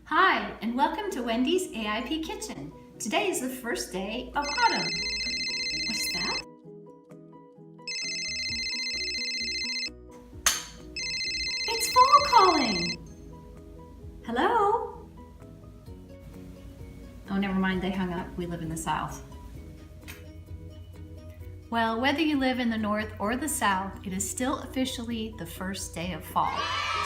Hi, and welcome to Wendy's AIP Kitchen. Today is the first day of autumn. What's that? It's fall calling. Hello? Oh, never mind, they hung up. We live in the South. Well, whether you live in the North or the South, it is still officially the first day of fall.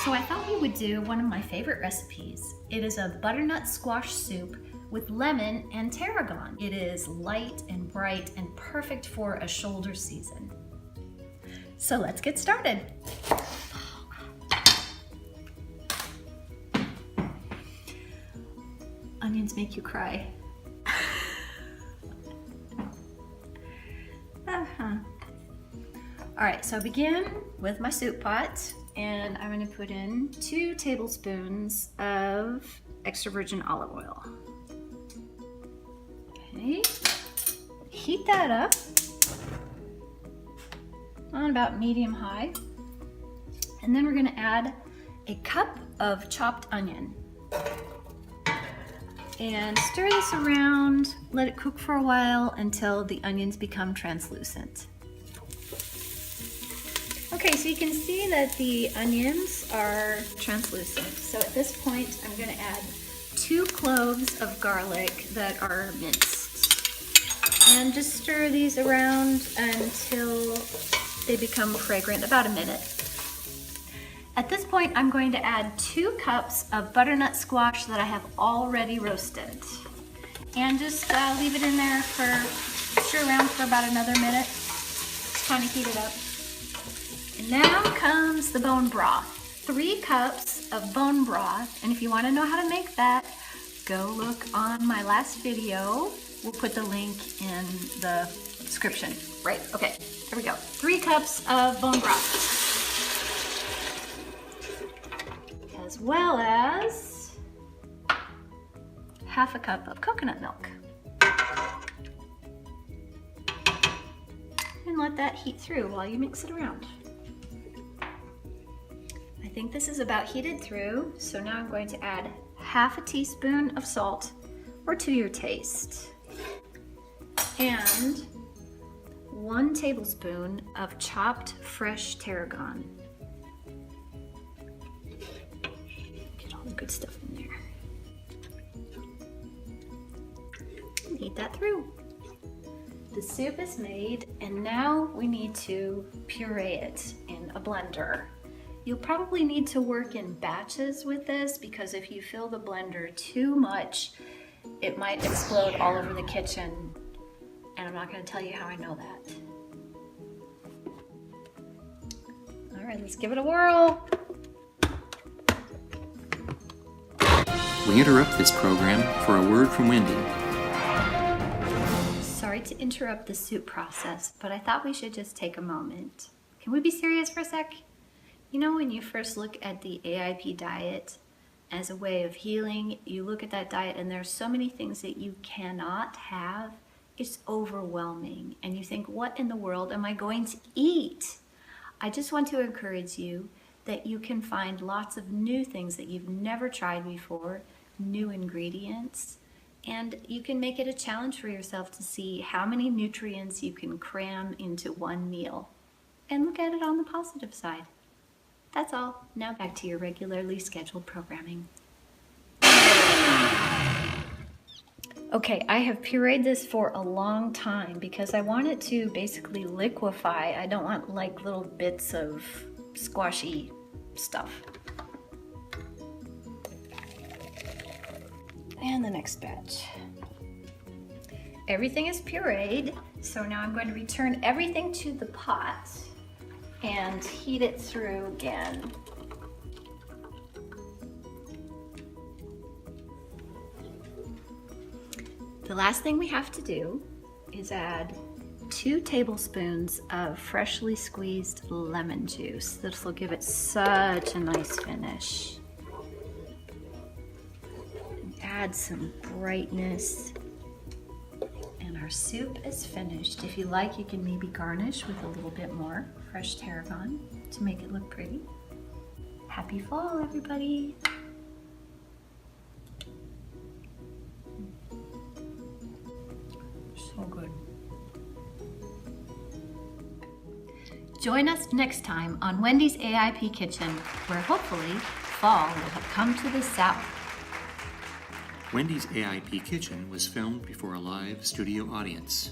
So I thought we would do one of my favorite recipes. It is a butternut squash soup with lemon and tarragon. It is light and bright and perfect for a shoulder season. So let's get started. Onions make you cry. All right, so I begin with my soup pot, and I'm going to put in 2 tablespoons of extra virgin olive oil. Okay, heat that up on about medium high, and then we're going to add a cup of chopped onion. And stir this around, let it cook for a while until the onions become translucent. Okay, so you can see that the onions are translucent. So at this point, I'm gonna add 2 cloves of garlic that are minced. And just stir these around until they become fragrant, about a minute. At this point, I'm going to add 2 cups of butternut squash that I have already roasted. And just leave it in there stir around for about another minute. Just kind of heat it up. And now comes the bone broth. 3 cups of bone broth. And if you want to know how to make that, go look on my last video. We'll put the link in the description. Right, okay, here we go. 3 cups of bone broth. As well as half a cup of coconut milk. And let that heat through while you mix it around. I think this is about heated through, so now I'm going to add half a teaspoon of salt, or to your taste, and 1 tablespoon of chopped fresh tarragon. Good stuff in there. And heat that through. The soup is made, and now we need to puree it in a blender. You'll probably need to work in batches with this, because if you fill the blender too much, it might explode all over the kitchen, and I'm not going to tell you how I know that. All right, let's give it a whirl. We interrupt this program for a word from Wendi. Sorry to interrupt the soup process, but I thought we should just take a moment. Can we be serious for a sec? You know, when you first look at the AIP diet as a way of healing, you look at that diet and there's so many things that you cannot have. It's overwhelming. And you think, what in the world am I going to eat? I just want to encourage you that you can find lots of new things that you've never tried before, new ingredients, and you can make it a challenge for yourself to see how many nutrients you can cram into one meal. And look at it on the positive side. That's all. Now back to your regularly scheduled programming. Okay, I have pureed this for a long time because I want it to basically liquefy. I don't want like little bits of squashy stuff. And the next batch. Everything is pureed, so now I'm going to return everything to the pot and heat it through again. The last thing we have to do is add 2 tablespoons of freshly squeezed lemon juice. This will give it such a nice finish. And add some brightness. And our soup is finished. If you like, you can maybe garnish with a little bit more fresh tarragon to make it look pretty. Happy fall, everybody! Oh, good. Join us next time on Wendy's AIP Kitchen, where hopefully fall will have come to the south. Wendy's AIP Kitchen was filmed before a live studio audience.